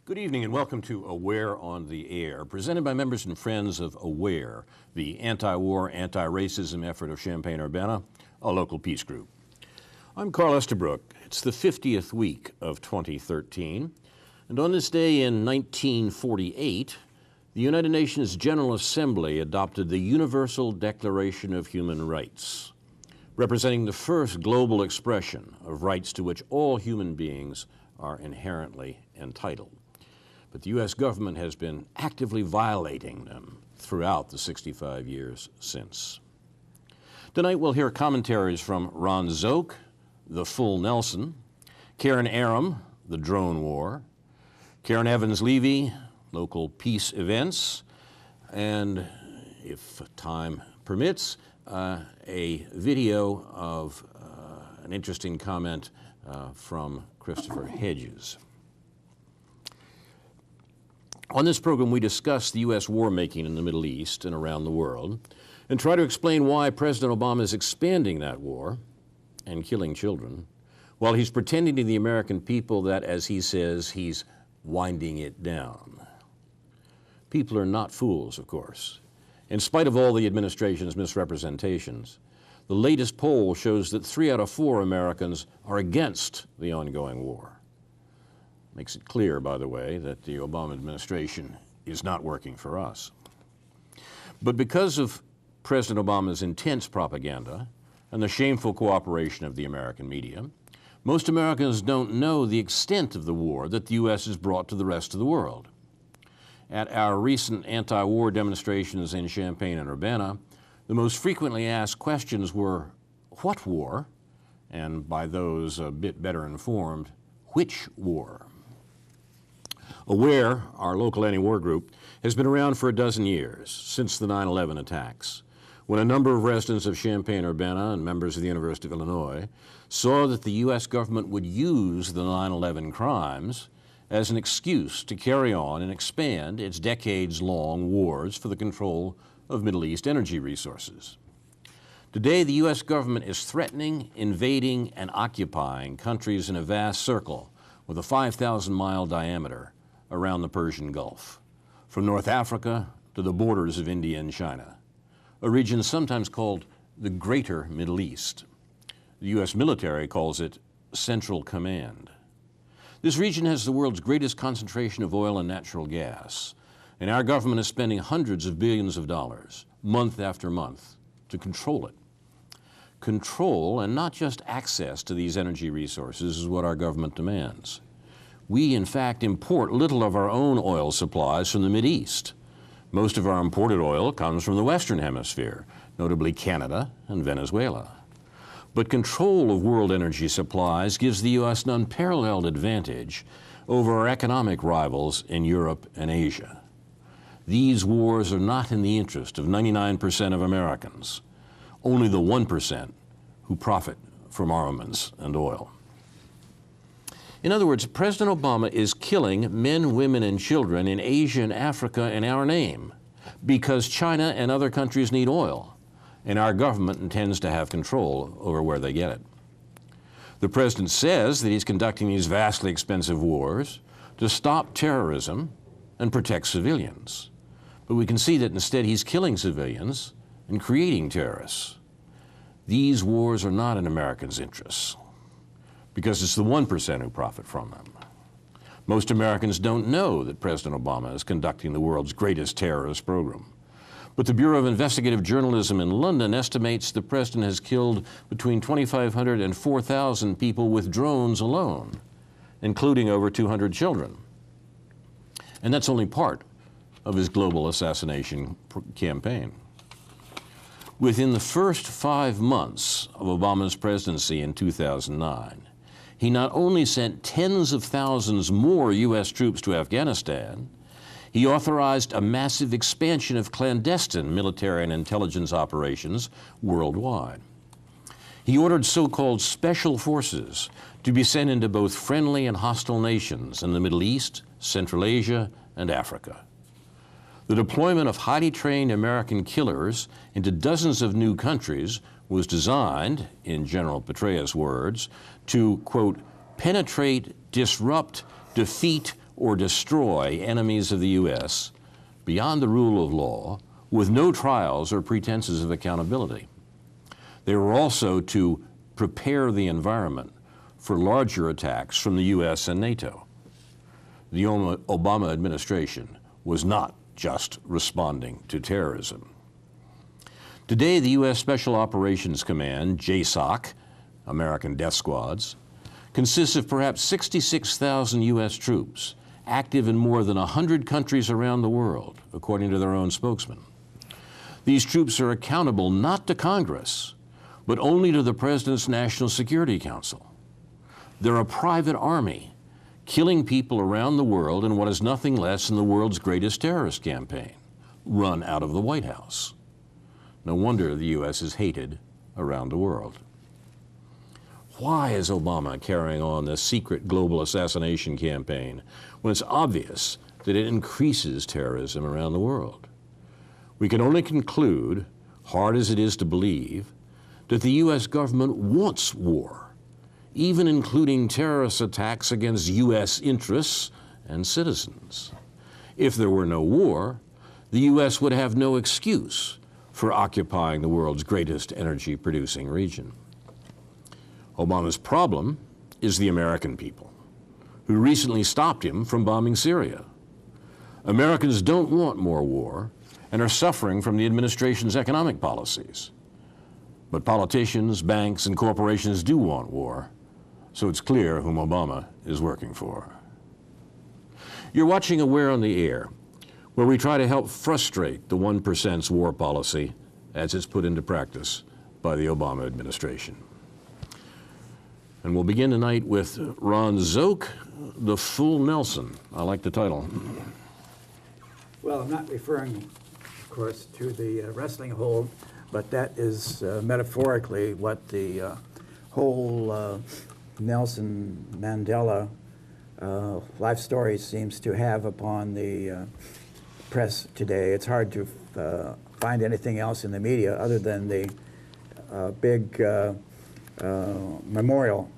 Good evening and welcome to Aware on the Air, presented by members and friends of AWARE, the anti-war, anti-racism effort of Champaign-Urbana, a local peace group. I'm Carl Estabrook. It's the 50th week of 2013, and on this day in 1948, the United Nations General Assembly adopted the Universal Declaration of Human Rights, representing the first global expression of rights to which all human beings are inherently entitled. But the U.S. government has been actively violating them throughout the 65 years since. Tonight we'll hear commentaries from Ron Zoke, The Full Nelson, Karen Aram, The Drone War, Karen Evans-Levy, Local Peace Events, and, if time permits, a video of an interesting comment from Christopher Hedges. On this program, we discuss the U.S. war-making in the Middle East and around the world and try to explain why President Obama is expanding that war and killing children while he's pretending to the American people that, as he says, he's winding it down. People are not fools, of course. In spite of all the administration's misrepresentations, the latest poll shows that 3 out of 4 Americans are against the ongoing war. Makes it clear, by the way, that the Obama administration is not working for us. But because of President Obama's intense propaganda and the shameful cooperation of the American media, most Americans don't know the extent of the war that the U.S. has brought to the rest of the world. At our recent anti-war demonstrations in Champaign and Urbana, the most frequently asked questions were, what war? And by those a bit better informed, which war? AWARE, our local anti-war group, has been around for a dozen years, since the 9/11 attacks, when a number of residents of Champaign-Urbana and members of the University of Illinois saw that the U.S. government would use the 9/11 crimes as an excuse to carry on and expand its decades-long wars for the control of Middle East energy resources. Today, the U.S. government is threatening, invading, and occupying countries in a vast circle with a 5,000-mile diameter around the Persian Gulf, from North Africa to the borders of India and China, a region sometimes called the Greater Middle East. The U.S. military calls it Central Command. This region has the world's greatest concentration of oil and natural gas, and our government is spending hundreds of billions of dollars, month after month, to control it. Control, and not just access to these energy resources, is what our government demands. We, in fact, import little of our own oil supplies from the Mideast. Most of our imported oil comes from the Western Hemisphere, notably Canada and Venezuela. But control of world energy supplies gives the U.S. an unparalleled advantage over our economic rivals in Europe and Asia. These wars are not in the interest of 99% of Americans, only the 1% who profit from armaments and oil. In other words, President Obama is killing men, women, and children in Asia and Africa in our name because China and other countries need oil, and our government intends to have control over where they get it. The president says that he's conducting these vastly expensive wars to stop terrorism and protect civilians. But we can see that instead he's killing civilians and creating terrorists. These wars are not in Americans' interests, because it's the 1% who profit from them. Most Americans don't know that President Obama is conducting the world's greatest terrorist program. But the Bureau of Investigative Journalism in London estimates the president has killed between 2,500 and 4,000 people with drones alone, including over 200 children. And that's only part of his global assassination campaign. Within the first 5 months of Obama's presidency in 2009, he not only sent tens of thousands more U.S. troops to Afghanistan, he authorized a massive expansion of clandestine military and intelligence operations worldwide. He ordered so-called special forces to be sent into both friendly and hostile nations in the Middle East, Central Asia, and Africa. The deployment of highly trained American killers into dozens of new countries was designed, in General Petraeus' words, to, quote, penetrate, disrupt, defeat, or destroy enemies of the U.S. beyond the rule of law with no trials or pretenses of accountability. They were also to prepare the environment for larger attacks from the U.S. and NATO. The Obama administration was not just responding to terrorism. Today, the U.S. Special Operations Command, JSOC, American Death Squads, consists of perhaps 66,000 U.S. troops, active in more than 100 countries around the world, according to their own spokesman. These troops are accountable not to Congress, but only to the President's National Security Council. They're a private army, killing people around the world in what is nothing less than the world's greatest terrorist campaign, run out of the White House. No wonder the U.S. is hated around the world. Why is Obama carrying on this secret global assassination campaign when it's obvious that it increases terrorism around the world? We can only conclude, hard as it is to believe, that the U.S. government wants war, even including terrorist attacks against U.S. interests and citizens. If there were no war, the U.S. would have no excuse for occupying the world's greatest energy-producing region. Obama's problem is the American people, who recently stopped him from bombing Syria. Americans don't want more war and are suffering from the administration's economic policies. But politicians, banks, and corporations do want war, so it's clear whom Obama is working for. You're watching Aware on the Air, where we try to help frustrate the 1%'s war policy as it's put into practice by the Obama administration. And we'll begin tonight with Ron Zook, the Full Nelson. I like the title. Well, I'm not referring, of course, to the wrestling hold, but that is metaphorically what the whole Nelson Mandela life story seems to have upon the press today. It's hard to find anything else in the media other than the big memorial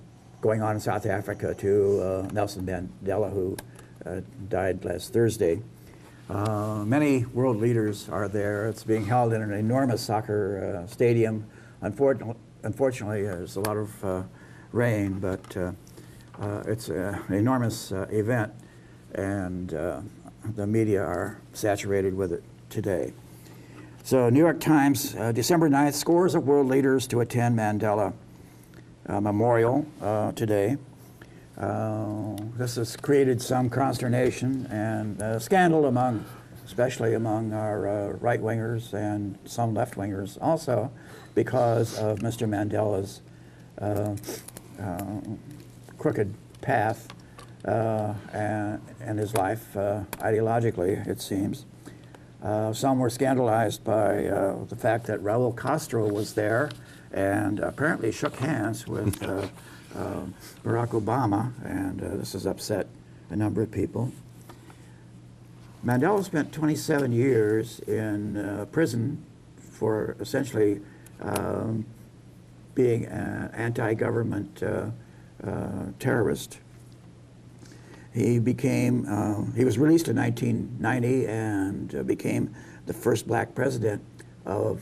going on in South Africa to Nelson Mandela, who died last Thursday. Many world leaders are there. It's being held in an enormous soccer stadium. Unfortunately, there's a lot of rain, but it's an enormous event, and the media are saturated with it today. So, New York Times, December 9th, scores of world leaders to attend Mandela Memorial today. This has created some consternation and scandal especially among our right-wingers and some left-wingers also, because of Mr. Mandela's crooked path and his life ideologically, it seems. Some were scandalized by the fact that Raul Castro was there and apparently shook hands with Barack Obama, and this has upset a number of people. Mandela spent 27 years in prison for essentially being an anti-government terrorist. He was released in 1990 and became the first black president of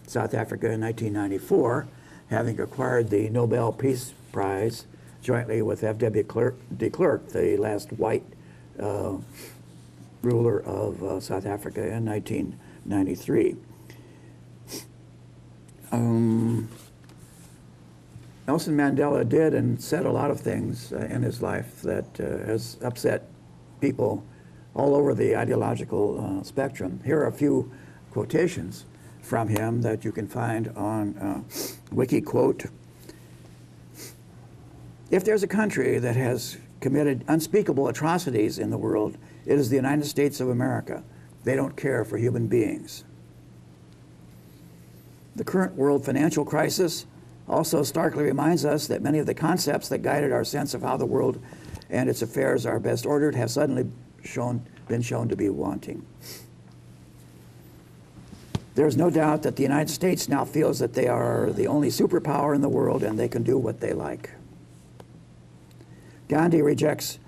South Africa in 1994, having acquired the Nobel Peace Prize jointly with F.W. de Klerk, the last white ruler of South Africa in 1993. Nelson Mandela did and said a lot of things in his life that has upset people all over the ideological spectrum. Here are a few quotations from him that you can find on WikiQuote. If there's a country that has committed unspeakable atrocities in the world, it is the United States of America. They don't care for human beings. The current world financial crisis also starkly reminds us that many of the concepts that guided our sense of how the world and its affairs are best ordered have suddenly been shown to be wanting. There's no doubt that the United States now feels that they are the only superpower in the world and they can do what they like. Gandhi rejects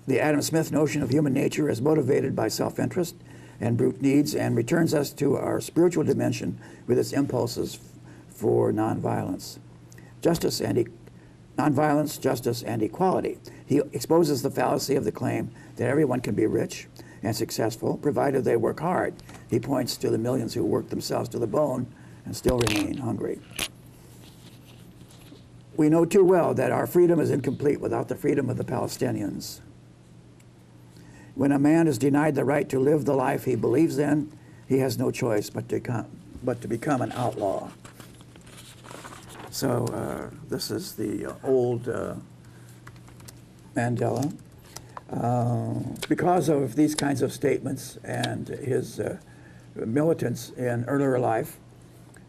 the Adam Smith notion of human nature is motivated by self-interest and brute needs and returns us to our spiritual dimension with its impulses for nonviolence. Nonviolence, justice, and equality. He exposes the fallacy of the claim that everyone can be rich and successful, provided they work hard. He points to the millions who work themselves to the bone and still remain hungry. We know too well that our freedom is incomplete without the freedom of the Palestinians. When a man is denied the right to live the life he believes in, he has no choice but to become an outlaw. So this is the old Mandela. Because of these kinds of statements and his militance in earlier life,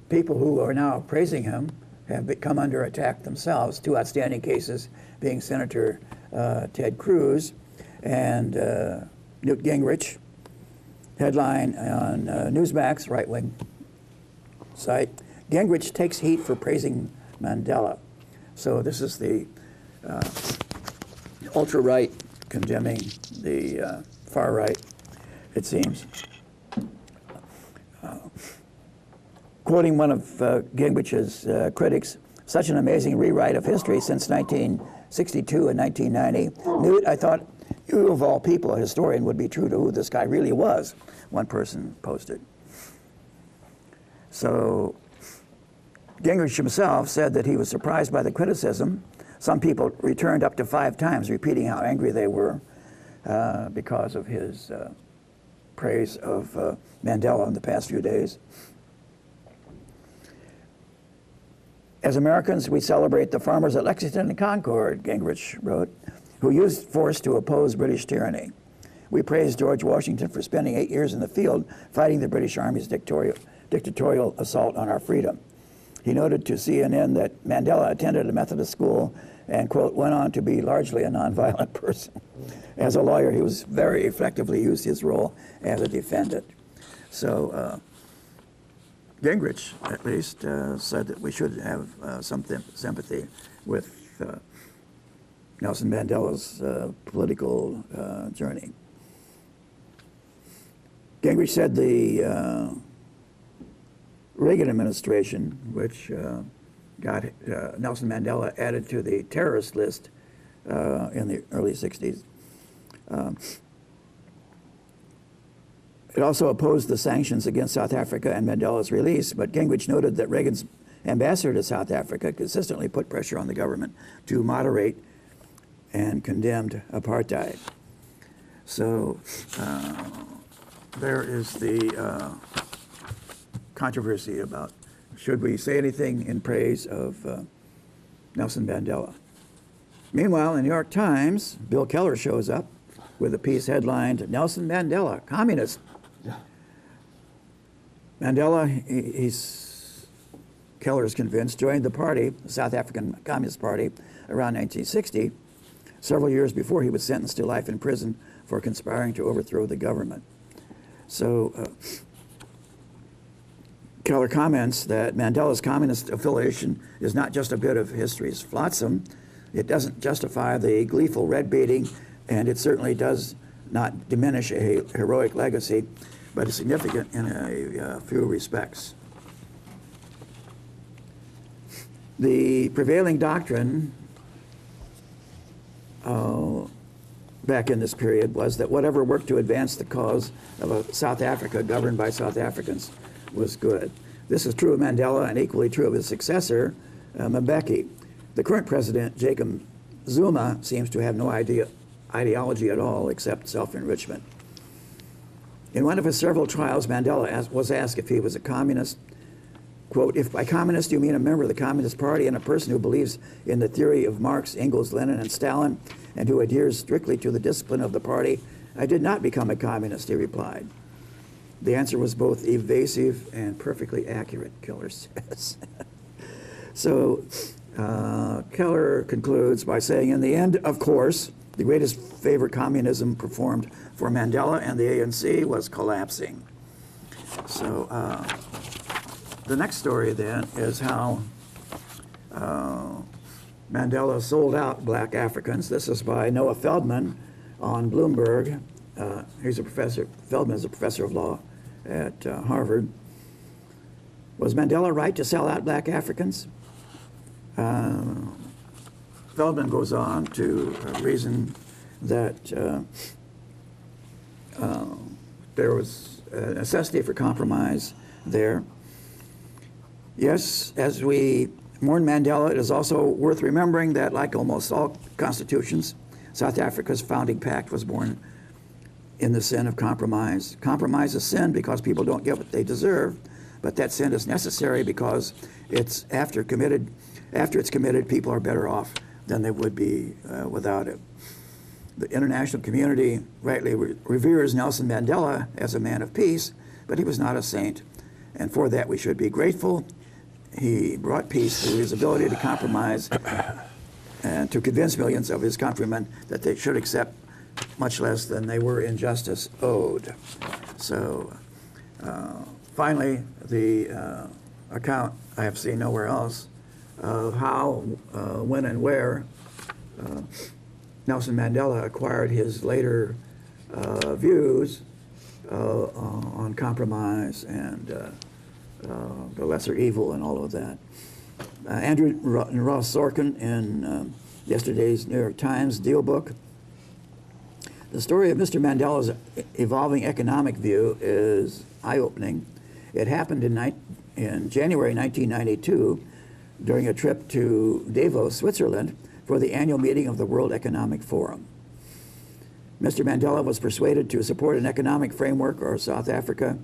people who are now praising him have come under attack themselves. Two outstanding cases being Senator Ted Cruz and Newt Gingrich. Headline on Newsmax, right-wing site, Gingrich takes heat for praising Mandela. So this is the ultra-right condemning the far-right, it seems. Quoting one of Gingrich's critics, such an amazing rewrite of history since 1962 and 1990. Newt, I thought you of all people, a historian, would be true to who this guy really was, one person posted. So Gingrich himself said that he was surprised by the criticism. Some people returned up to 5 times, repeating how angry they were because of his praise of Mandela in the past few days. As Americans, we celebrate the farmers at Lexington and Concord, Gingrich wrote, who used force to oppose British tyranny. We praise George Washington for spending 8 years in the field fighting the British Army's dictatorial assault on our freedom. He noted to CNN that Mandela attended a Methodist school and, quote, went on to be largely a nonviolent person. As a lawyer, he was very effectively used his role as a defendant. So Gingrich, at least, said that we should have some sympathy with Nelson Mandela's political journey. Gingrich said the Reagan administration, which got Nelson Mandela added to the terrorist list in the early 60s. It also opposed the sanctions against South Africa and Mandela's release, but Gingrich noted that Reagan's ambassador to South Africa consistently put pressure on the government to moderate and condemned apartheid. So there is the controversy about should we say anything in praise of Nelson Mandela. Meanwhile, in the New York Times, Bill Keller shows up with a piece headlined, Nelson Mandela, Communist. Mandela, Keller is convinced, joined the party, the South African Communist Party, around 1960, several years before he was sentenced to life in prison for conspiring to overthrow the government. So Keller comments that Mandela's communist affiliation is not just a bit of history's flotsam. It doesn't justify the gleeful red baiting, and it certainly does not diminish a heroic legacy, but is significant in a few respects. The prevailing doctrine back in this period was that whatever worked to advance the cause of a South Africa governed by South Africans was good. This is true of Mandela and equally true of his successor, Mbeki. The current president, Jacob Zuma, seems to have no ideology at all except self-enrichment. In one of his several trials, Mandela was asked if he was a communist. Quote, if by communist you mean a member of the Communist Party and a person who believes in the theory of Marx, Engels, Lenin, and Stalin, and who adheres strictly to the discipline of the party, I did not become a communist, he replied. The answer was both evasive and perfectly accurate, Keller says. So Keller concludes by saying, in the end, of course, the greatest favor communism performed for Mandela and the ANC was collapsing. So the next story then is how Mandela sold out black Africans. This is by Noah Feldman on Bloomberg. He's a professor, Feldman is a professor of law at Harvard. Was Mandela right to sell out black Africans? Feldman goes on to reason that there was a necessity for compromise there. Yes, as we mourn Mandela, it is also worth remembering that, like almost all constitutions, South Africa's founding pact was born in the sin of compromise. Compromise is sin because people don't get what they deserve, but that sin is necessary because it's after it's committed, people are better off than they would be without it. The international community rightly reveres Nelson Mandela as a man of peace, but he was not a saint, and for that we should be grateful. He brought peace through his ability to compromise and to convince millions of his countrymen that they should accept much less than they were in justice owed. So finally, the account I have seen nowhere else of how, when, and where Nelson Mandela acquired his later views on compromise and the lesser evil and all of that. Andrew Ross Sorkin in yesterday's New York Times deal book. The story of Mr. Mandela's evolving economic view is eye-opening. It happened in January 1992 during a trip to Davos, Switzerland, for the annual meeting of the World Economic Forum. Mr. Mandela was persuaded to support an economic framework of South Africa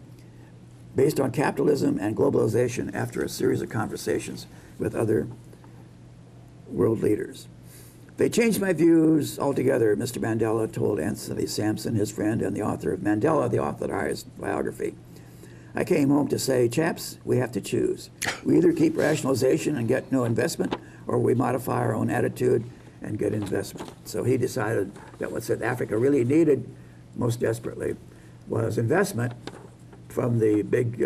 based on capitalism and globalization after a series of conversations with other world leaders. They changed my views altogether, Mr. Mandela told Anthony Sampson, his friend and the author of Mandela, the Authorized Biography. I came home to say, chaps, we have to choose. We either keep rationalization and get no investment, or we modify our own attitude and get investment. So he decided that what South Africa really needed most desperately was investment from the big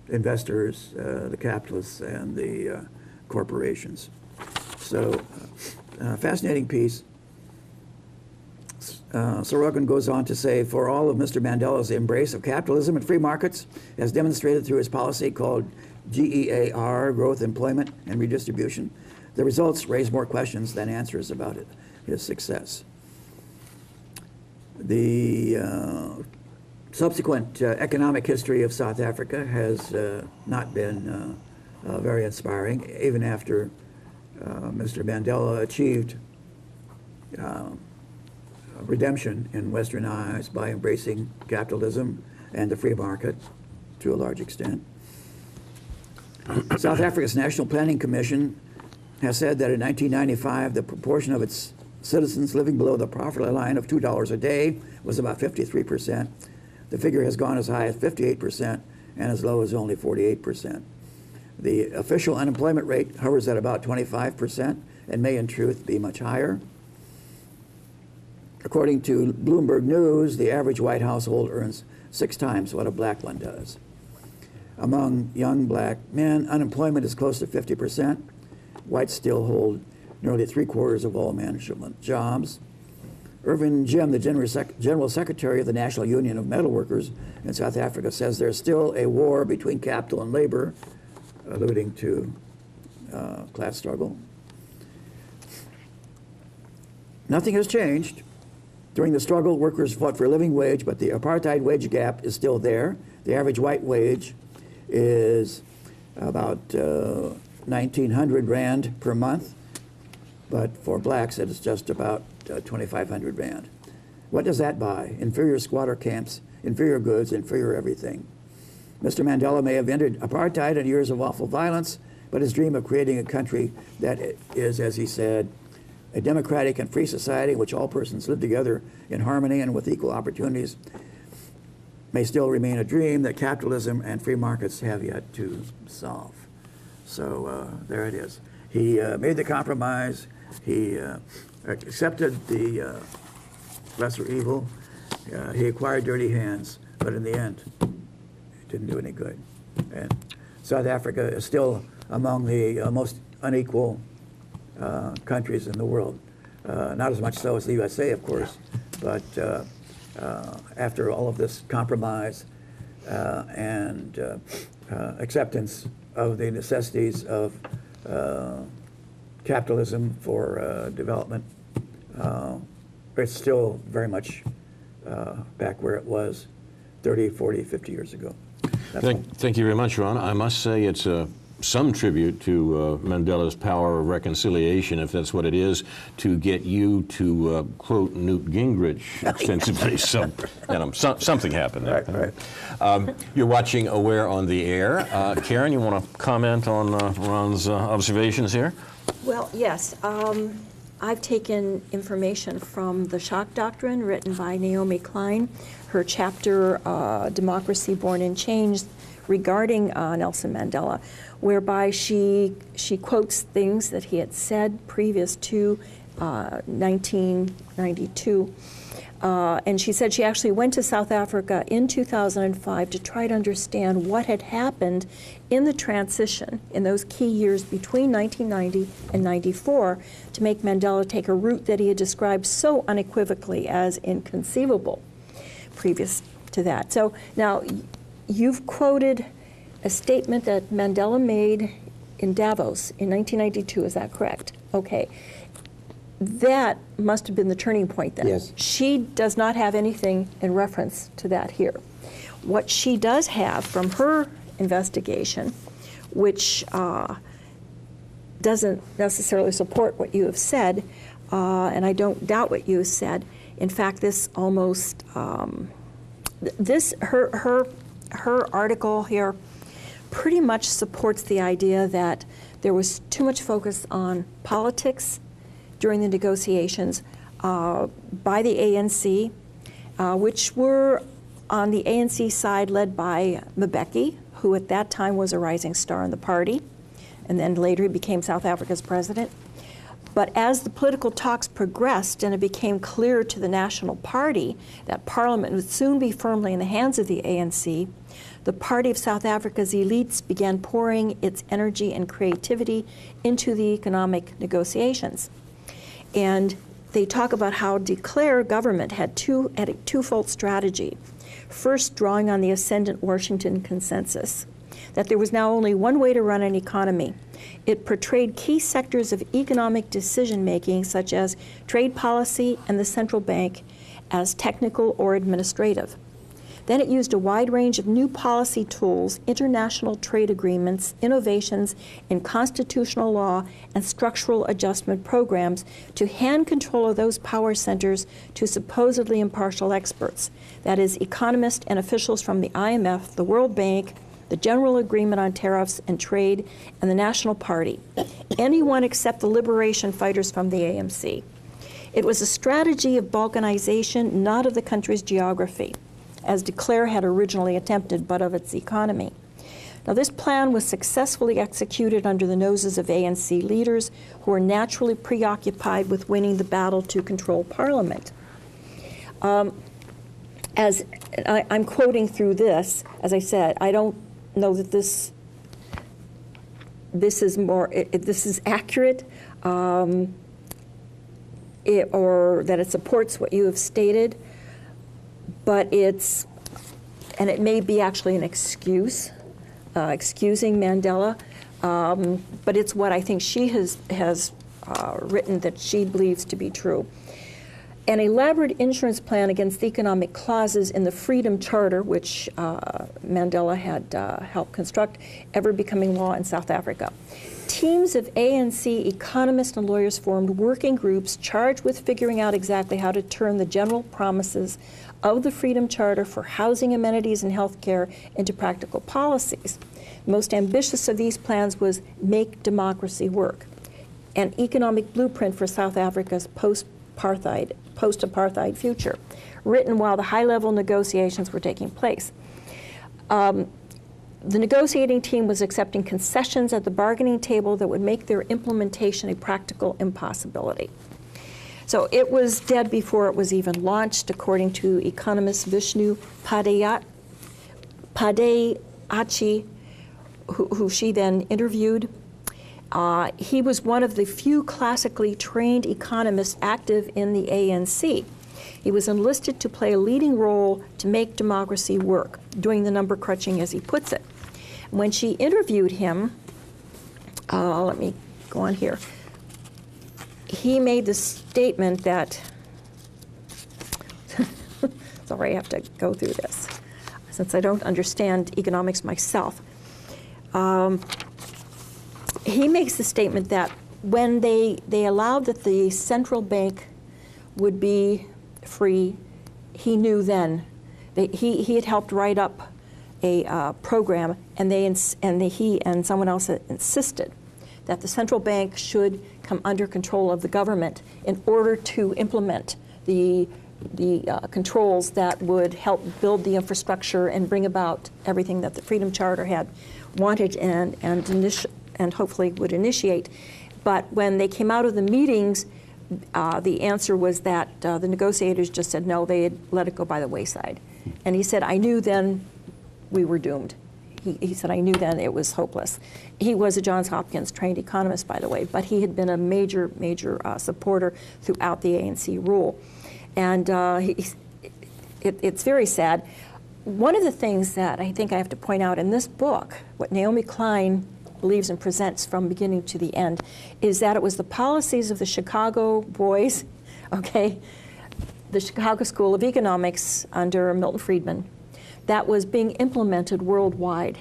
investors, the capitalists, and the corporations. So, fascinating piece. Sorokin goes on to say, for all of Mr. Mandela's embrace of capitalism and free markets, as demonstrated through his policy called GEAR, Growth, Employment, and Redistribution, the results raise more questions than answers about his success. The subsequent economic history of South Africa has not been very inspiring, even after Mr. Mandela achieved redemption in Western eyes by embracing capitalism and the free market to a large extent. South Africa's National Planning Commission has said that in 1995, the proportion of its citizens living below the poverty line of $2 a day was about 53%. The figure has gone as high as 58% and as low as only 48%. The official unemployment rate hovers at about 25% and may in truth be much higher. According to Bloomberg News, the average white household earns 6 times what a black one does. Among young black men, unemployment is close to 50%. Whites still hold nearly 3/4 of all management jobs. Irvin Jim, the General Secretary of the National Union of Metal Workers in South Africa, says there's still a war between capital and labor, alluding to class struggle. Nothing has changed. During the struggle, workers fought for a living wage, but the apartheid wage gap is still there. The average white wage is about 1,900 Rand per month, but for blacks it is just about 2,500 Rand. What does that buy? Inferior squatter camps, inferior goods, inferior everything. Mr. Mandela may have ended apartheid and years of awful violence, but his dream of creating a country that is, as he said, a democratic and free society in which all persons live together in harmony and with equal opportunities may still remain a dream that capitalism and free markets have yet to solve. So there it is. He made the compromise. He accepted the lesser evil. He acquired dirty hands, but in the end, it didn't do any good. And South Africa is still among the most unequal countries in the world. Not as much so as the USA, of course, But after all of this compromise and acceptance of the necessities of capitalism for development, it's still very much back where it was 30, 40, 50 years ago. Thank you very much, Ron. I must say it's some tribute to Mandela's power of reconciliation, if that's what it is, to get you to quote Newt Gingrich extensively. So, something happened there. Right. You're watching Aware on the Air. Karen, you want to comment on Ron's observations here? Well, yes. I've taken information from The Shock Doctrine, written by Naomi Klein, her chapter, Democracy Born in Change, regarding Nelson Mandela, whereby she quotes things that he had said previous to 1992. And she said she actually went to South Africa in 2005 to try to understand what had happened in the transition in those key years between 1990 and 94 to make Mandela take a route that he had described so unequivocally as inconceivable previous to that. So now you've quoted a statement that Mandela made in Davos in 1992, is that correct? Okay. That must have been the turning point then. Yes. She does not have anything in reference to that here. What she does have from her investigation, which doesn't necessarily support what you have said, and I don't doubt what you have said. In fact, this almost, her article here pretty much supports the idea that there was too much focus on politics during the negotiations by the ANC, which were on the ANC side led by Mbeki, who at that time was a rising star in the party, and then later he became South Africa's president. But as the political talks progressed and it became clear to the National Party that Parliament would soon be firmly in the hands of the ANC, the Party of South Africa's elites began pouring its energy and creativity into the economic negotiations. And they talk about how de Klerk government had a twofold strategy. First, drawing on the ascendant Washington consensus, that there was now only one way to run an economy. It portrayed key sectors of economic decision-making, such as trade policy and the central bank, as technical or administrative. Then it used a wide range of new policy tools, international trade agreements, innovations in constitutional law, and structural adjustment programs to hand control of those power centers to supposedly impartial experts, that is, economists and officials from the IMF, the World Bank, the General Agreement on Tariffs and Trade, and the National Party, anyone except the liberation fighters from the ANC. It was a strategy of balkanization, not of the country's geography, as de Klerk had originally attempted, but of its economy. Now, this plan was successfully executed under the noses of ANC leaders who were naturally preoccupied with winning the battle to control Parliament. As I'm quoting through this, as I said, I don't know that this is accurate, or that it supports what you have stated. But it may be actually an excuse, excusing Mandela, but it's what I think she has written that she believes to be true. An elaborate insurance plan against economic clauses in the Freedom Charter, which Mandela had helped construct, ever becoming law in South Africa. Teams of ANC economists and lawyers formed working groups charged with figuring out exactly how to turn the general promises of the Freedom Charter for housing amenities and health care into practical policies. The most ambitious of these plans was Make Democracy Work, an economic blueprint for South Africa's post-apartheid future, written while the high-level negotiations were taking place. The negotiating team was accepting concessions at the bargaining table that would make their implementation a practical impossibility. So it was dead before it was even launched, according to economist Vishnu Padeachi, who she then interviewed. He was one of the few classically trained economists active in the ANC. He was enlisted to play a leading role to make democracy work, doing the number crunching, as he puts it. When she interviewed him, let me go on here, he made the statement that, sorry, I have to go through this, since I don't understand economics myself. He makes the statement that when they allowed that the central bank would be free, he knew then that he had helped write up a program, and he and someone else had insisted that the central bank should come under control of the government in order to implement the controls that would help build the infrastructure and bring about everything that the Freedom Charter had wanted and hopefully would initiate. But when they came out of the meetings, the answer was that the negotiators just said no, they had let it go by the wayside. And he said, I knew then we were doomed. He said, I knew then it was hopeless. He was a Johns Hopkins trained economist, by the way, but he had been a major supporter throughout the ANC rule. And it's very sad. One of the things that I think I have to point out in this book, what Naomi Klein believes and presents from beginning to the end, is that it was the policies of the Chicago boys, okay, the Chicago School of Economics under Milton Friedman, that was being implemented worldwide.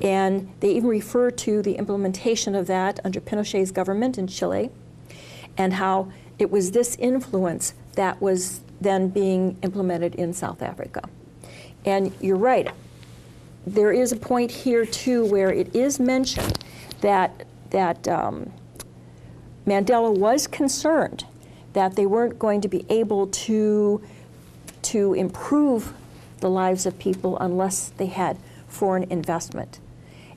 And they even refer to the implementation of that under Pinochet's government in Chile, and how it was this influence that was then being implemented in South Africa. And you're right, there is a point here too where it is mentioned that Mandela was concerned that they weren't going to be able to improve the lives of people unless they had foreign investment.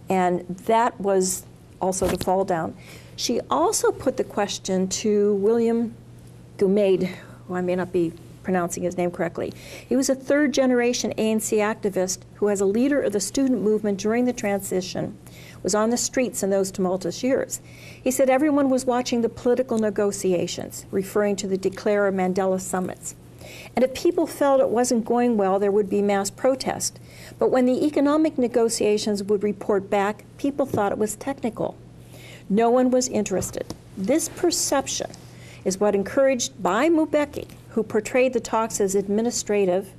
And that was also the fall down. She also put the question to William Gumede, who I may not be pronouncing his name correctly. He was a third-generation ANC activist who, as a leader of the student movement during the transition, was on the streets in those tumultuous years. He said everyone was watching the political negotiations, referring to the Declare Mandela summits. And if people felt it wasn't going well, there would be mass protest. But when the economic negotiations would report back, people thought it was technical. No one was interested. This perception is what encouraged by Mbeki, who portrayed the talks as administrative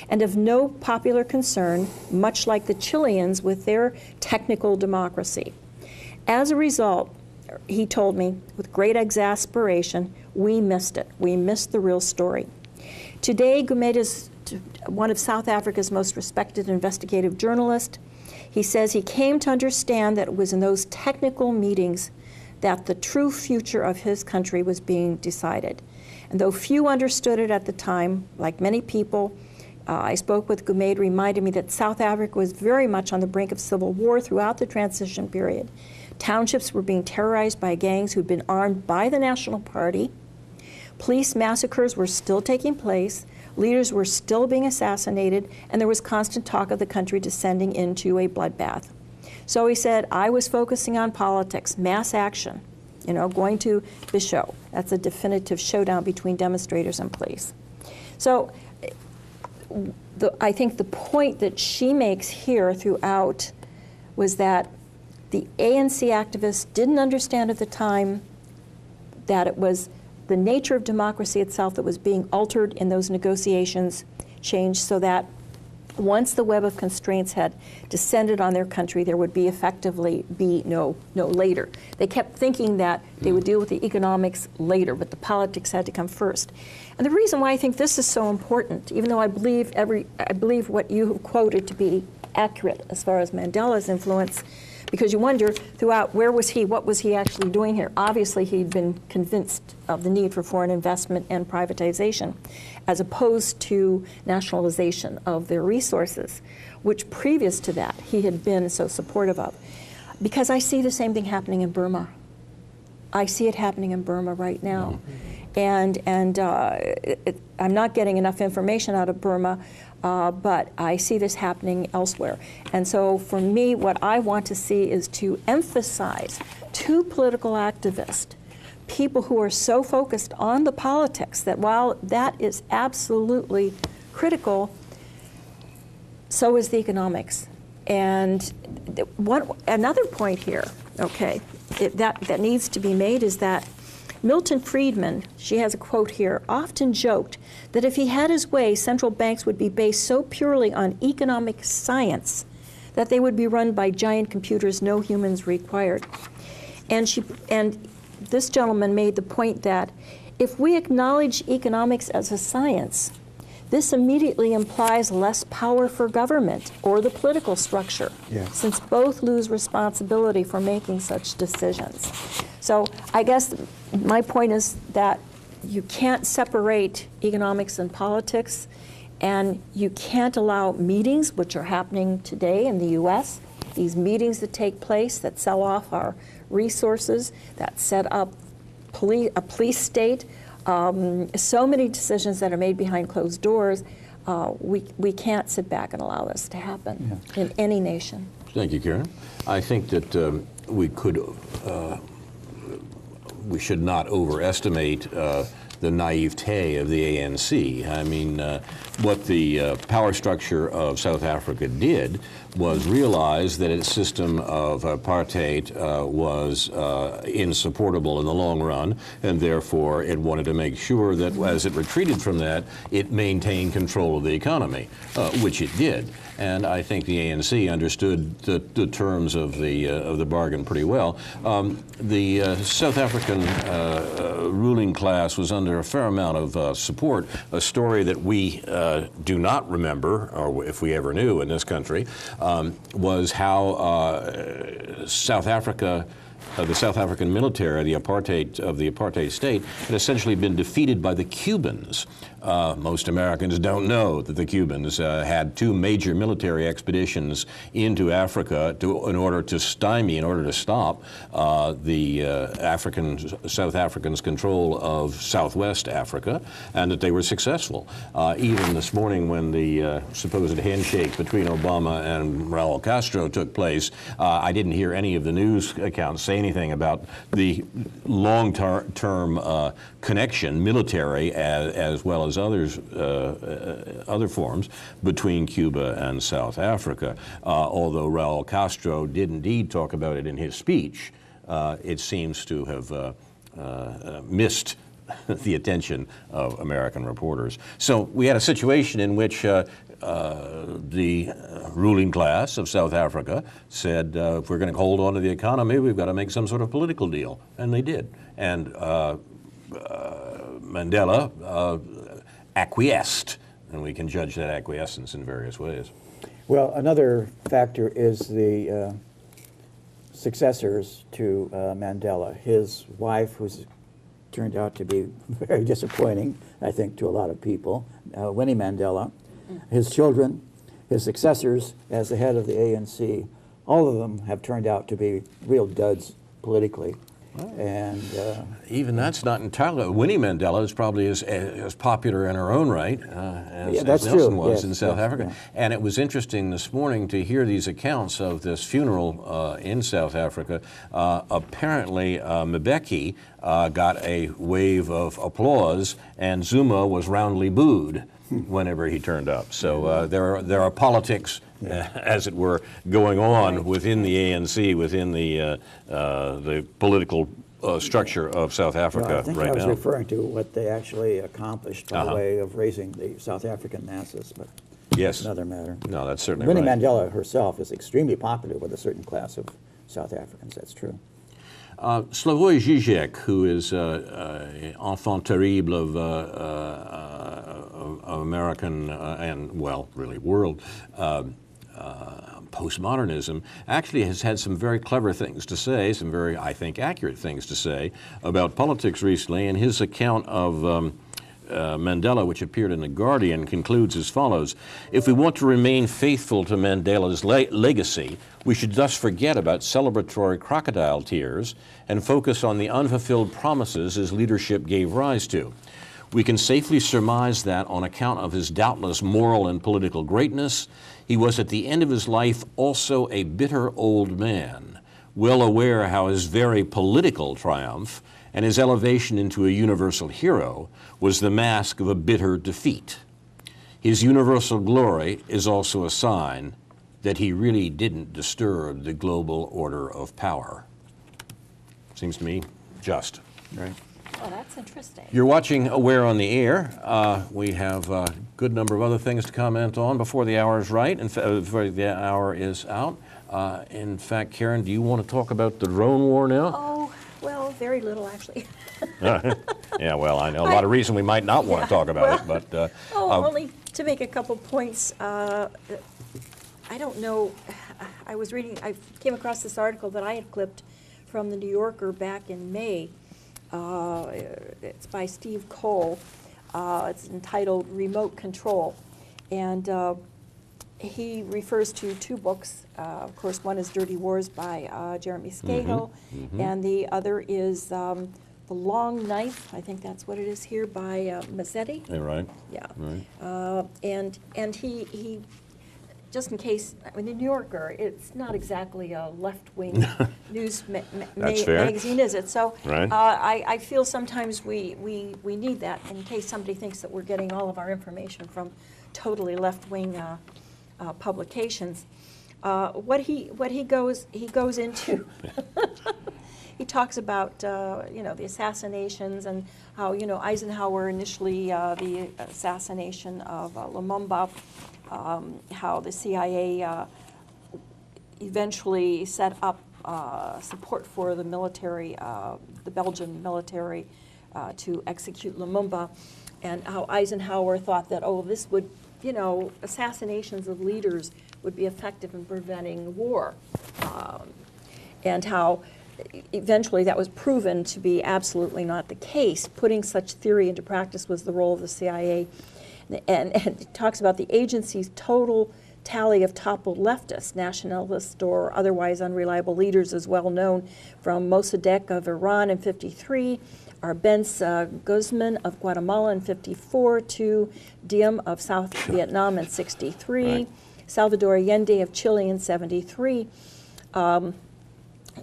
and of no popular concern, much like the Chileans with their technical democracy. As a result, he told me with great exasperation, we missed it. We missed the real story. Today, Gumede is one of South Africa's most respected investigative journalists. He says he came to understand that it was in those technical meetings that the true future of his country was being decided. And though few understood it at the time, like many people, I spoke with Gumede, reminded me that South Africa was very much on the brink of civil war throughout the transition period. Townships were being terrorized by gangs who'd been armed by the National Party. Police massacres were still taking place, leaders were still being assassinated, and there was constant talk of the country descending into a bloodbath. So he said, I was focusing on politics, mass action, going to the show. That's a definitive showdown between demonstrators and police. So I think the point that she makes here throughout was that the ANC activists didn't understand at the time that it was the nature of democracy itself that was being altered in those negotiations, changed so that once the web of constraints had descended on their country, there would be effectively be no later. They kept thinking that they would deal with the economics later, but the politics had to come first. And the reason why I think this is so important, even though I believe what you have quoted to be accurate as far as Mandela's influence, because you wonder throughout, where was he, what was he actually doing here? Obviously, he'd been convinced of the need for foreign investment and privatization, as opposed to nationalization of their resources, which previous to that, he had been so supportive of. Because I see the same thing happening in Burma. I see it happening in Burma right now. And I'm not getting enough information out of Burma, but I see this happening elsewhere. And so for me, what I want to see is to emphasize to political activists people who are so focused on the politics that while that is absolutely critical, so is the economics. And another point here, okay, that needs to be made is that Milton Friedman, she has a quote here, often joked that if he had his way, central banks would be based so purely on economic science that they would be run by giant computers, no humans required. And this gentleman made the point that if we acknowledge economics as a science, this immediately implies less power for government or the political structure, since both lose responsibility for making such decisions. So I guess my point is that you can't separate economics and politics, and you can't allow meetings, which are happening today in the U.S., these meetings that take place that sell off our resources, that set up a police state, so many decisions that are made behind closed doors. We can't sit back and allow this to happen in any nation. Thank you, Karen. I think that we should not overestimate the naivete of the ANC. I mean, what the power structure of South Africa did was realize that its system of apartheid was insupportable in the long run, and therefore it wanted to make sure that as it retreated from that, it maintained control of the economy, which it did. And I think the ANC understood the terms of the bargain pretty well. The South African ruling class was under a fair amount of support, a story that we do not remember, or if we ever knew in this country, was how South Africa, the South African military, the apartheid state, had essentially been defeated by the Cubans. Most Americans don't know that the Cubans had two major military expeditions into Africa in order to stop the South Africans' control of Southwest Africa, and that they were successful. Even this morning when the supposed handshake between Obama and Raul Castro took place, I didn't hear any of the news accounts say anything about the long-term connection, military as well as other forms, between Cuba and South Africa. Although Raul Castro did indeed talk about it in his speech, it seems to have missed the attention of American reporters. So we had a situation in which the ruling class of South Africa said, if we're going to hold on to the economy, we've got to make some sort of political deal. And they did. And Mandela acquiesced, and we can judge that acquiescence in various ways. Well, another factor is the successors to Mandela. His wife, who's turned out to be very disappointing, I think, to a lot of people, Winnie Mandela, his children, his successors as the head of the ANC, all of them have turned out to be real duds politically. And even that's not entirely. Winnie Mandela is probably as popular in her own right as Nelson was in South Africa. Yeah. And it was interesting this morning to hear these accounts of this funeral in South Africa. Apparently, Mbeki got a wave of applause, and Zuma was roundly booed whenever he turned up. So there are politics, as it were, going on within the ANC, within the political structure of South Africa well, I think right I was now. referring to what they actually accomplished by way of raising the South African masses, but yes, that's another matter. No, that's certainly Winnie right. Mandela herself is extremely popular with a certain class of South Africans. That's true. Slavoj Žižek, who is enfant terrible of American and, well, really world postmodernism, actually has had some very clever things to say, some very, I think, accurate things to say about politics recently. And his account of Mandela, which appeared in The Guardian, concludes as follows: if we want to remain faithful to Mandela's legacy, we should thus forget about celebratory crocodile tears and focus on the unfulfilled promises his leadership gave rise to. We can safely surmise that on account of his doubtless moral and political greatness, he was at the end of his life also a bitter old man, well aware how his very political triumph and his elevation into a universal hero was the mask of a bitter defeat. His universal glory is also a sign that he really didn't disturb the global order of power. Seems to me just. Right. Oh, that's interesting. You're watching Aware on the Air. We have a good number of other things to comment on before the hour is right, and before the hour is out. In fact, Karen, do you want to talk about the drone war now? Oh, well, very little, actually. Yeah, well, I know a lot of reason we might not want to talk about it, but... Only to make a couple points. I don't know, I came across this article that I had clipped from the New Yorker back in May. It's by Steve Cole. It's entitled Remote Control. And he refers to two books. Of course, one is Dirty Wars by Jeremy Scahill, and the other is The Long Knife, I think that's what it is here, by Mazzetti. Yeah, right. Yeah. Right. And he, just in case, I mean, the New Yorker, it's not exactly a left-wing news magazine, is it? So Right. I feel sometimes we need that in case somebody thinks that we're getting all of our information from totally left-wing publications. What he goes into, he talks about the assassinations and how Eisenhower initially the assassination of Lumumba. How the CIA eventually set up support for the military, the Belgian military, to execute Lumumba, and how Eisenhower thought that, this would, assassinations of leaders would be effective in preventing war, and how eventually that was proven to be absolutely not the case. Putting such theory into practice was the role of the CIA. And it talks about the agency's total tally of toppled leftists, nationalist or otherwise unreliable leaders, as well known from Mossadegh of Iran in '53, Arbenz Guzman of Guatemala in '54, to Diem of South Vietnam in '63, right. Salvador Allende of Chile in '73.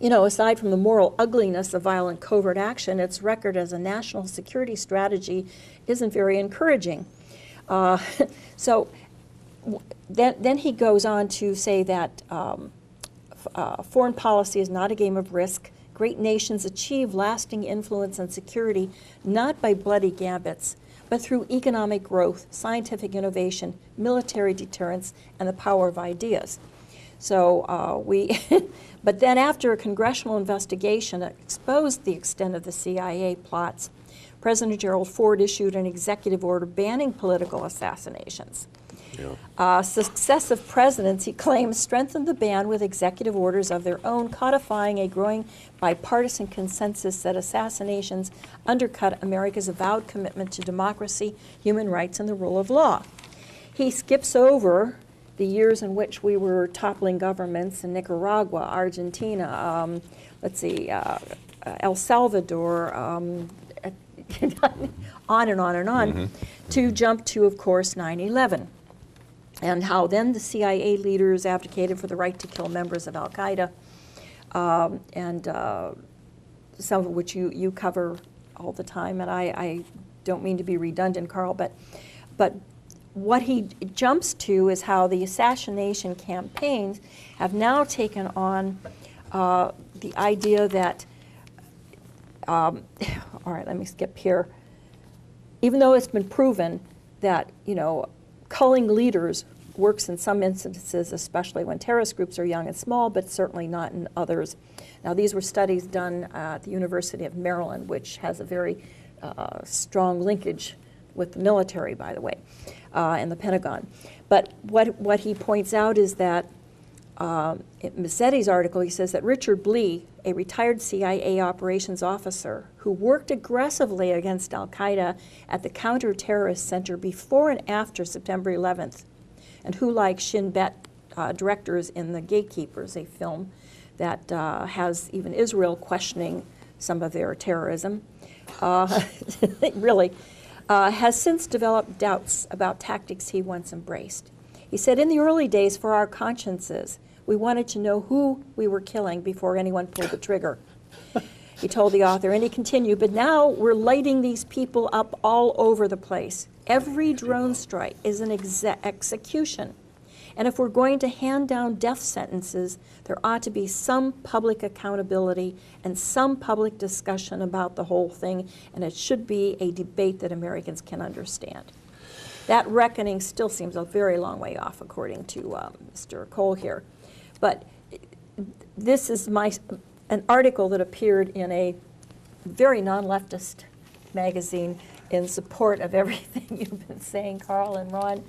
Aside from the moral ugliness of violent covert action, its record as a national security strategy isn't very encouraging. So then he goes on to say that foreign policy is not a game of risk. Great nations achieve lasting influence and security not by bloody gambits, but through economic growth, scientific innovation, military deterrence, and the power of ideas. So but then after a congressional investigation that exposed the extent of the CIA plots, President Gerald Ford issued an executive order banning political assassinations. Yeah. Successive presidents, he claims, strengthened the ban with executive orders of their own, codifying a growing bipartisan consensus that assassinations undercut America's avowed commitment to democracy, human rights, and the rule of law. He skips over the years in which we were toppling governments in Nicaragua, Argentina, El Salvador, on and on and on, to jump to, of course, 9/11, and how then the CIA leaders advocated for the right to kill members of Al-Qaeda, and some of which you cover all the time, and I don't mean to be redundant, Carl, but what he jumps to is how the assassination campaigns have now taken on the idea that all right, let me skip here. Even though it's been proven that, culling leaders works in some instances, especially when terrorist groups are young and small, but certainly not in others. Now, these were studies done at the University of Maryland, which has a very strong linkage with the military, by the way, and the Pentagon. But what he points out is that in Mazzetti's article, he says that Richard Blee, a retired CIA operations officer who worked aggressively against al-Qaeda at the Counter-Terrorist Center before and after September 11th, and who, like Shin Bet, directors in The Gatekeepers, a film that has even Israel questioning some of their terrorism, really, has since developed doubts about tactics he once embraced. He said, in the early days, for our consciences, we wanted to know who we were killing before anyone pulled the trigger. he told the author, and he continued, but now we're lighting these people up all over the place. Every drone strike is an execution. And if we're going to hand down death sentences, there ought to be some public accountability and some public discussion about the whole thing, and it should be a debate that Americans can understand. That reckoning still seems a very long way off, according to Mr. Cole here. But this is an article that appeared in a very non-leftist magazine in support of everything you've been saying, Carl and Ron,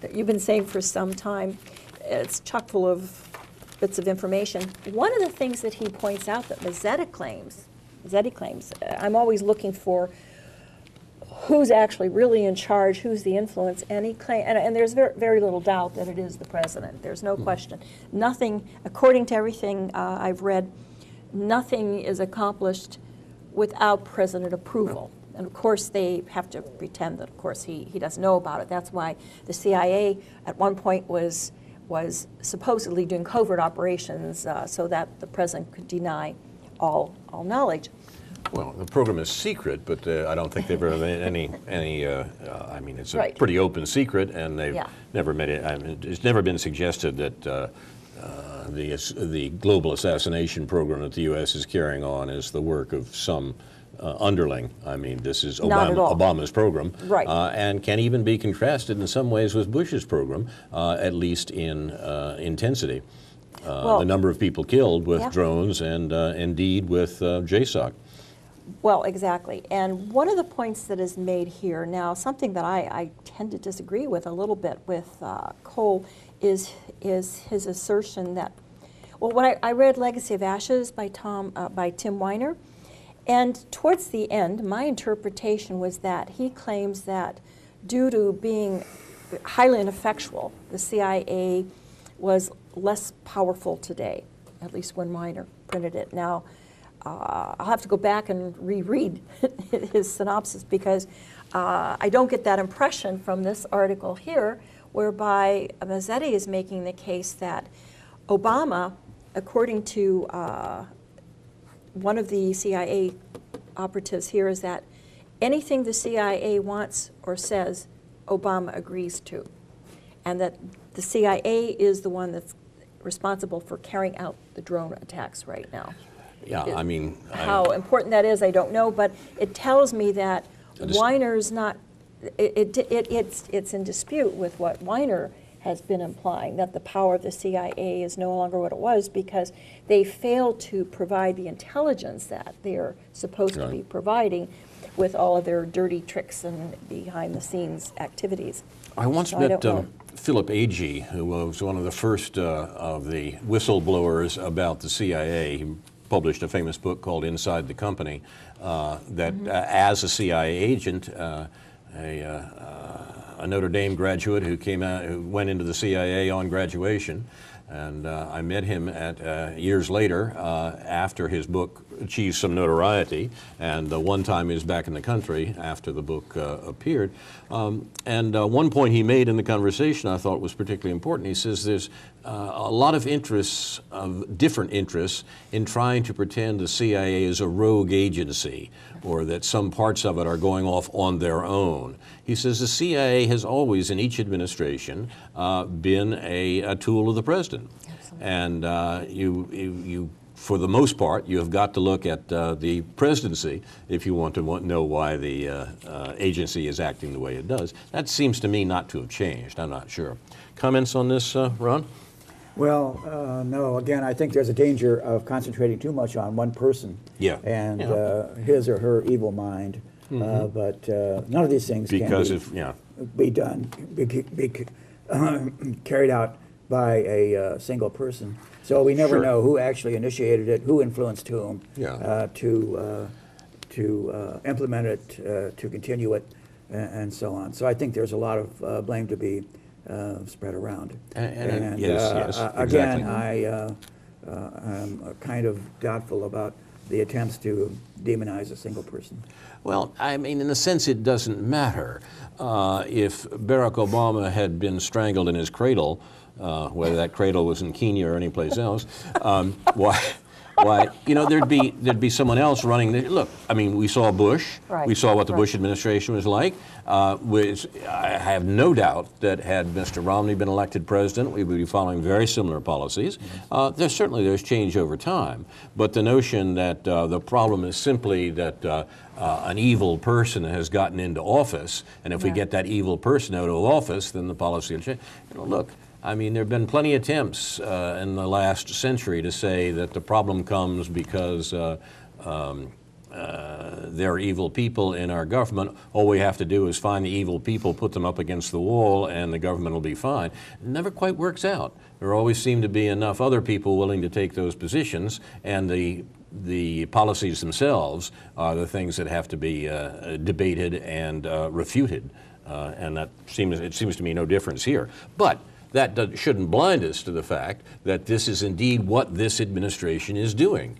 that you've been saying for some time. It's chock full of bits of information. One of the things that he points out that Mazzetti claims, I'm always looking for who's actually really in charge, who's the influence, and he and there's very little doubt that it is the president. There's no question. Nothing, according to everything I've read, nothing is accomplished without president approval. And of course, they have to pretend that, of course, he doesn't know about it. That's why the CIA at one point was supposedly doing covert operations so that the president could deny all knowledge. Well, the program is secret, but I don't think they've ever made any. I mean, it's a Right. pretty open secret, and they've Yeah. never made it. I mean, it's never been suggested that the global assassination program that the U.S. is carrying on is the work of some underling. I mean, this is Not at all. Obama's program, Right. And can even be contrasted in some ways with Bush's program, at least in intensity. Well, the number of people killed with yeah. drones and indeed with JSOC. Well, exactly. And one of the points that is made here now, something that I tend to disagree with a little bit with Cole, is his assertion that, well, when I read Legacy of Ashes by Tim Weiner, and towards the end, my interpretation was that he claims that due to being highly ineffectual, the CIA was less powerful today, at least when Weiner printed it. Now, I'll have to go back and reread his synopsis because I don't get that impression from this article here, whereby Mazzetti is making the case that Obama, according to one of the CIA operatives here, is that anything the CIA wants or says, Obama agrees to, and that the CIA is the one that's responsible for carrying out the drone attacks right now. Yeah, I mean, How important that is, I don't know, but it tells me that Weiner's not, it's in dispute with what Weiner has been implying, that the power of the CIA is no longer what it was because they failed to provide the intelligence that they're supposed to be providing with all of their dirty tricks and behind-the-scenes activities. I once So I met don't know. Philip Agee, who was one of the first of the whistleblowers about the CIA. He published a famous book called Inside the Company that as a CIA agent, a Notre Dame graduate who went into the CIA on graduation, and I met him at years later after his book achieved some notoriety, and one time he was back in the country after the book appeared. And one point he made in the conversation I thought was particularly important. He says there's a lot of interests, of different interests, in trying to pretend the CIA is a rogue agency or that some parts of it are going off on their own. He says the CIA has always, in each administration, been a tool of the president. Absolutely. And you, for the most part, you have got to look at the presidency if you want to know why the agency is acting the way it does. That seems to me not to have changed. I'm not sure. Comments on this, Ron? Well, no. Again, I think there's a danger of concentrating too much on one person and his or her evil mind. But none of these things can be done, carried out by a single person. So we never know who actually initiated it, who influenced whom to implement it, to continue it, and so on. So I think there's a lot of blame to be spread around. Yes, again, exactly. I'm kind of doubtful about the attempts to demonize a single person. Well, I mean, in a sense, it doesn't matter. If Barack Obama had been strangled in his cradle, whether that cradle was in Kenya or anyplace else, why, you know, there'd be someone else running the, look, I mean, we saw Bush. Right. We saw what the Right. Bush administration was like. I have no doubt that had Mr. Romney been elected president, we would be following very similar policies. There's change over time, but the notion that the problem is simply that an evil person has gotten into office, and if we get that evil person out of office, then the policy will change. You know, look, I mean, there have been plenty of attempts in the last century to say that the problem comes because there are evil people in our government. All we have to do is find the evil people, put them up against the wall, and the government will be fine. It never quite works out. There always seem to be enough other people willing to take those positions, and the policies themselves are the things that have to be debated and refuted. And it seems to me no difference here. But that shouldn't blind us to the fact that this is indeed what this administration is doing.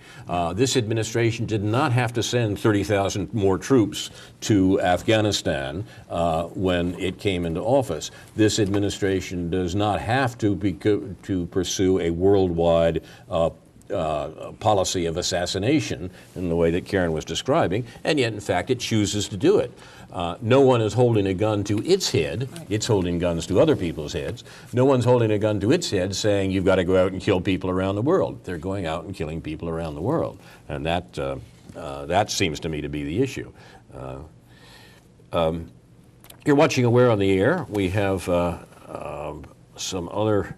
This administration did not have to send 30,000 more troops to Afghanistan when it came into office. This administration does not have to pursue a worldwide policy of assassination in the way that Karen was describing, and yet, in fact, it chooses to do it. No one is holding a gun to its head. It's holding guns to other people's heads. No one's holding a gun to its head saying you've got to go out and kill people around the world. They're going out and killing people around the world, and that seems to me to be the issue. You're watching Aware on the Air. We have some other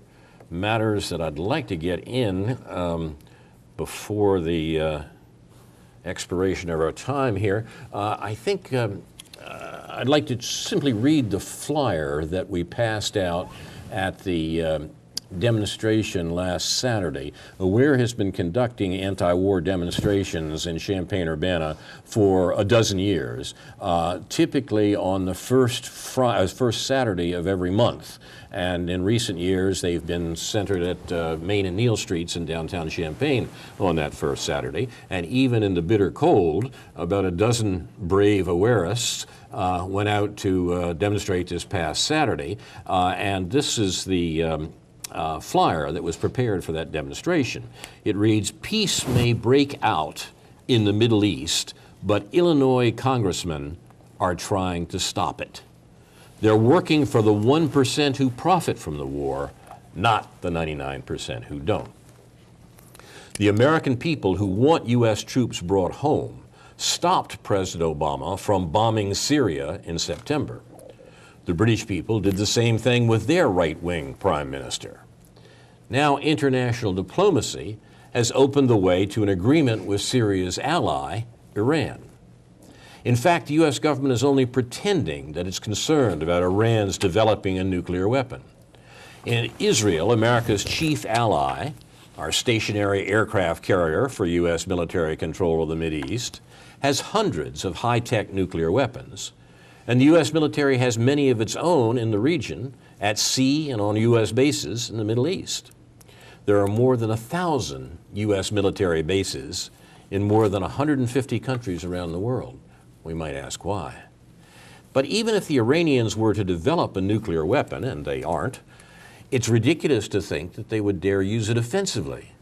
matters that I'd like to get in before the expiration of our time here. I think I'd like to simply read the flyer that we passed out at the demonstration last Saturday. Aware has been conducting anti-war demonstrations in Champaign-Urbana for a dozen years, typically on the first Saturday of every month. And in recent years, they've been centered at Main and Neal Streets in downtown Champaign on that first Saturday. And even in the bitter cold, about a dozen brave Awareists went out to demonstrate this past Saturday. And this is the flyer that was prepared for that demonstration. It reads, "Peace may break out in the Middle East, but Illinois congressmen are trying to stop it. They're working for the 1% who profit from the war, not the 99% who don't. The American people who want U.S. troops brought home stopped President Obama from bombing Syria in September. The British people did the same thing with their right-wing prime minister. Now international diplomacy has opened the way to an agreement with Syria's ally, Iran. In fact, the U.S. government is only pretending that it's concerned about Iran's developing a nuclear weapon. In Israel, America's chief ally, our stationary aircraft carrier for U.S. military control of the Mideast, has hundreds of high-tech nuclear weapons, and the U.S. military has many of its own in the region, at sea and on U.S. bases in the Middle East. There are more than 1,000 U.S. military bases in more than 150 countries around the world. We might ask why. But even if the Iranians were to develop a nuclear weapon, and they aren't, it's ridiculous to think that they would dare use it offensively.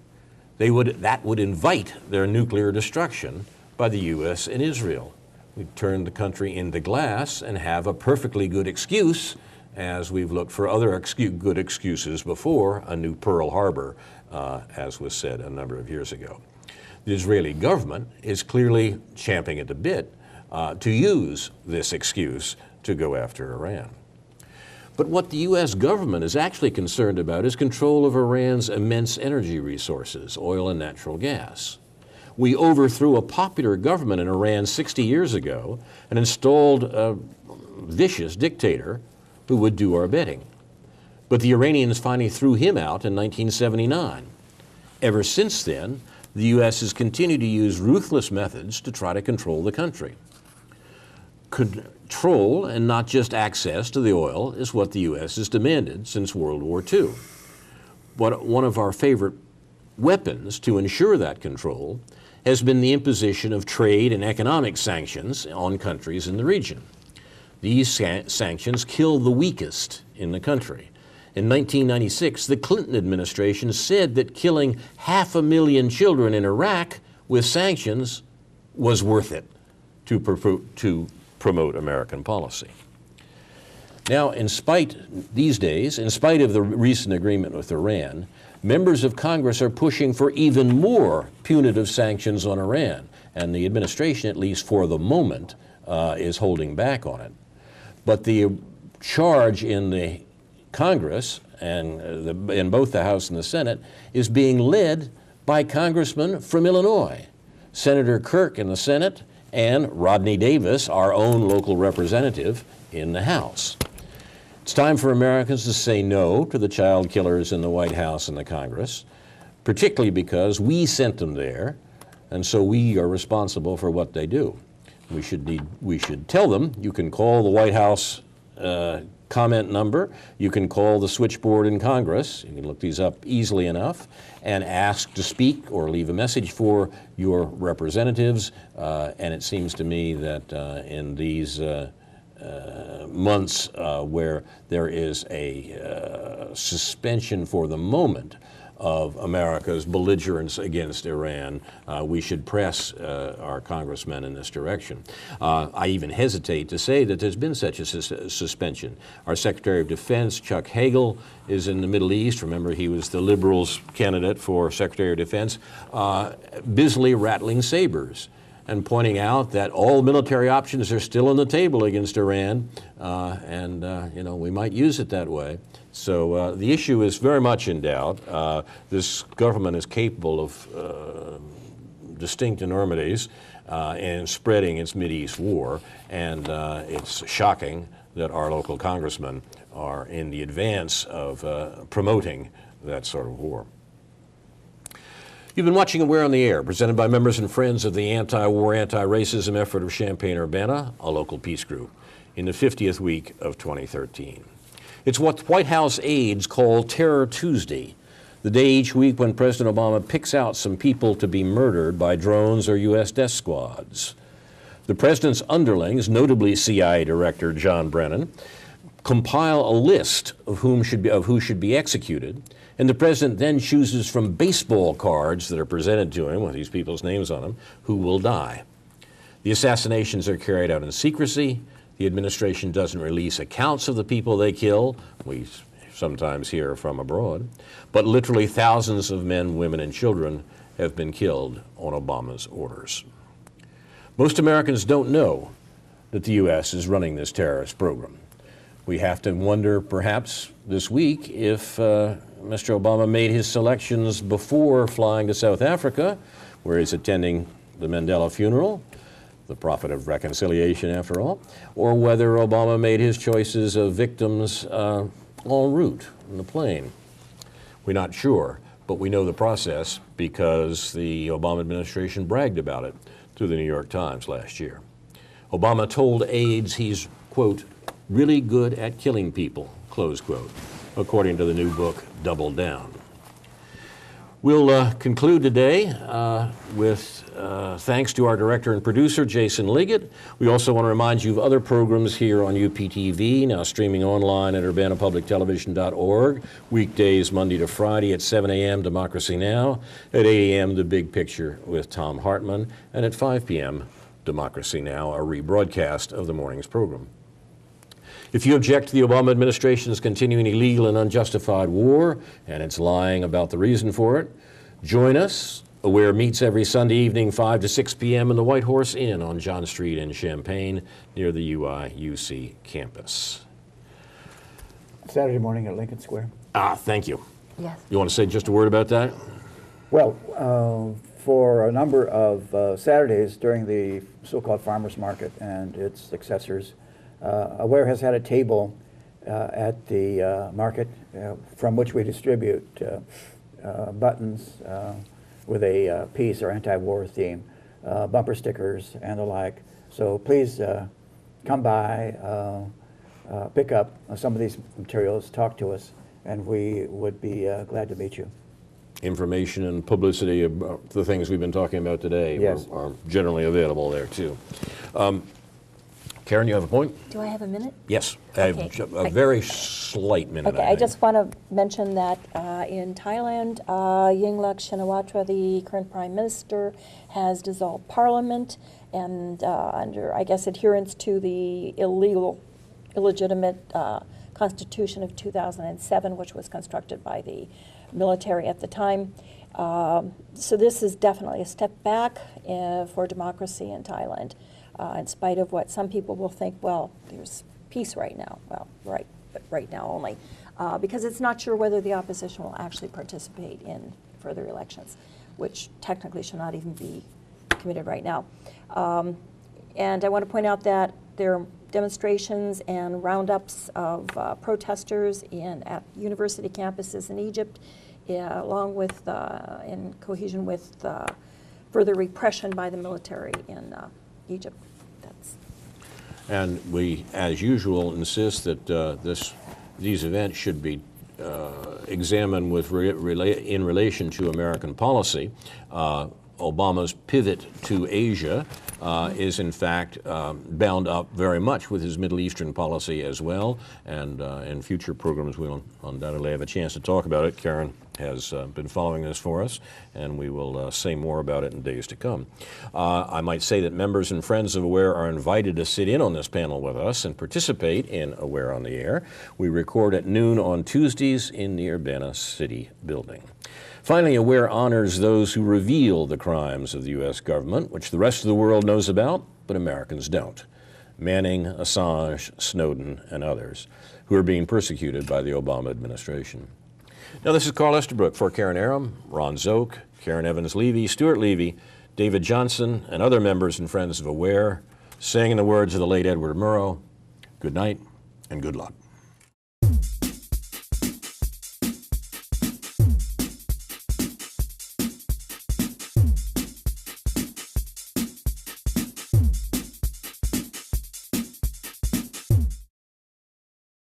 That would invite their nuclear destruction by the U.S. and Israel. We'd turn the country into glass and have a perfectly good excuse, as we've looked for other good excuses before, a new Pearl Harbor, as was said a number of years ago. The Israeli government is clearly champing at the bit to use this excuse to go after Iran. But what the U.S. government is actually concerned about is control of Iran's immense energy resources, oil and natural gas. We overthrew a popular government in Iran 60 years ago and installed a vicious dictator who would do our bidding. But the Iranians finally threw him out in 1979. Ever since then, the U.S. has continued to use ruthless methods to try to control the country. Control, and not just access to the oil, is what the U.S. has demanded since World War II. But one of our favorite weapons to ensure that control has been the imposition of trade and economic sanctions on countries in the region. These sanctions kill the weakest in the country, In 1996, the Clinton administration said that killing 500,000 children in Iraq with sanctions was worth it to promote American policy. Now, these days, in spite of the recent agreement with Iran, members of Congress are pushing for even more punitive sanctions on Iran, and the administration, at least for the moment, is holding back on it. But the charge in the Congress and in both the House and the Senate is being led by congressmen from Illinois, Senator Kirk in the Senate and Rodney Davis, our own local representative, in the House. It's time for Americans to say no to the child killers in the White House and the Congress, particularly because we sent them there, and so we are responsible for what they do. We should tell them, you can call the White House comment number, you can call the switchboard in Congress, you can look these up easily enough, and ask to speak or leave a message for your representatives. And it seems to me that in these months where there is a suspension for the moment of America's belligerence against Iran, we should press our congressmen in this direction. I even hesitate to say that there's been such a suspension. Our Secretary of Defense, Chuck Hagel, is in the Middle East. Remember, he was the Liberals' candidate for Secretary of Defense, busily rattling sabers and pointing out that all military options are still on the table against Iran, and we might use it that way. So the issue is very much in doubt. This government is capable of distinct enormities in spreading its Mideast war, and it's shocking that our local congressmen are in the advance of promoting that sort of war. You've been watching Aware on the Air, presented by members and friends of the anti-war, anti-racism effort of Champaign-Urbana, a local peace group, in the 50th week of 2013. It's what White House aides call Terror Tuesday, the day each week when President Obama picks out some people to be murdered by drones or U.S. death squads. The president's underlings, notably CIA Director John Brennan, compile a list of who should be executed, and the president then chooses from baseball cards that are presented to him with these people's names on them who will die. The assassinations are carried out in secrecy. The administration doesn't release accounts of the people they kill. We sometimes hear from abroad. But literally thousands of men, women, and children have been killed on Obama's orders. Most Americans don't know that the U.S. is running this terrorist program. We have to wonder, perhaps, this week if Mr. Obama made his selections before flying to South Africa, where he's attending the Mandela funeral, the prophet of reconciliation after all, or whether Obama made his choices of victims en route in the plane. We're not sure, but we know the process because the Obama administration bragged about it to the New York Times last year. Obama told aides he's, quote, really good at killing people, close quote, according to the new book, Double Down. We'll conclude today with thanks to our director and producer, Jason Liggett. We also want to remind you of other programs here on UPTV, now streaming online at urbanapublictelevision.org. Weekdays, Monday to Friday at 7 a.m., Democracy Now!, at 8 a.m., The Big Picture with Tom Hartman, and at 5 p.m., Democracy Now!, a rebroadcast of the morning's program. If you object to the Obama administration's continuing illegal and unjustified war, and its lying about the reason for it, join us. Aware meets every Sunday evening, 5 to 6 p.m. in the White Horse Inn on John Street in Champaign, near the UI-UC campus. Saturday morning at Lincoln Square. Thank you. Yes. You want to say just a word about that? Well, for a number of Saturdays during the so-called farmers market and its successors, Aware has had a table at the market from which we distribute buttons with a peace or anti-war theme, bumper stickers and the like. So please come by, pick up some of these materials, talk to us, and we would be glad to meet you. Information and publicity about the things we've been talking about today Yes. are generally available there too. Karen, you have a point? Do I have a minute? Yes, Okay. a very slight minute. Okay, I just want to mention that in Thailand, Yingluck Shinawatra, the current prime minister, has dissolved parliament, and under, I guess, adherence to the illegitimate constitution of 2007, which was constructed by the military at the time. So this is definitely a step back for democracy in Thailand, in spite of what some people will think, well, there's peace right now. Well, right, but right now only, because it's not sure whether the opposition will actually participate in further elections, which technically should not even be committed right now. And I want to point out that there are demonstrations and roundups of protesters at university campuses in Egypt, along with, in cohesion with further repression by the military in Egypt. And we, as usual, insist that these events should be examined with in relation to American policy. Obama's pivot to Asia is in fact bound up very much with his Middle Eastern policy as well, and in future programs we'll undoubtedly have a chance to talk about it. Karen has been following this for us, and we will say more about it in days to come. I might say that members and friends of AWARE are invited to sit in on this panel with us and participate in AWARE on the Air. We record at noon on Tuesdays in the Urbana City building. Finally, AWARE honors those who reveal the crimes of the U.S. government, which the rest of the world knows about, but Americans don't. Manning, Assange, Snowden, and others who are being persecuted by the Obama administration. Now, this is Carl Estabrook for Karen Aram, Ron Zoke, Karen Evans-Levy, Stuart Levy, David Johnson, and other members and friends of AWARE, saying in the words of the late Edward Murrow, good night and good luck.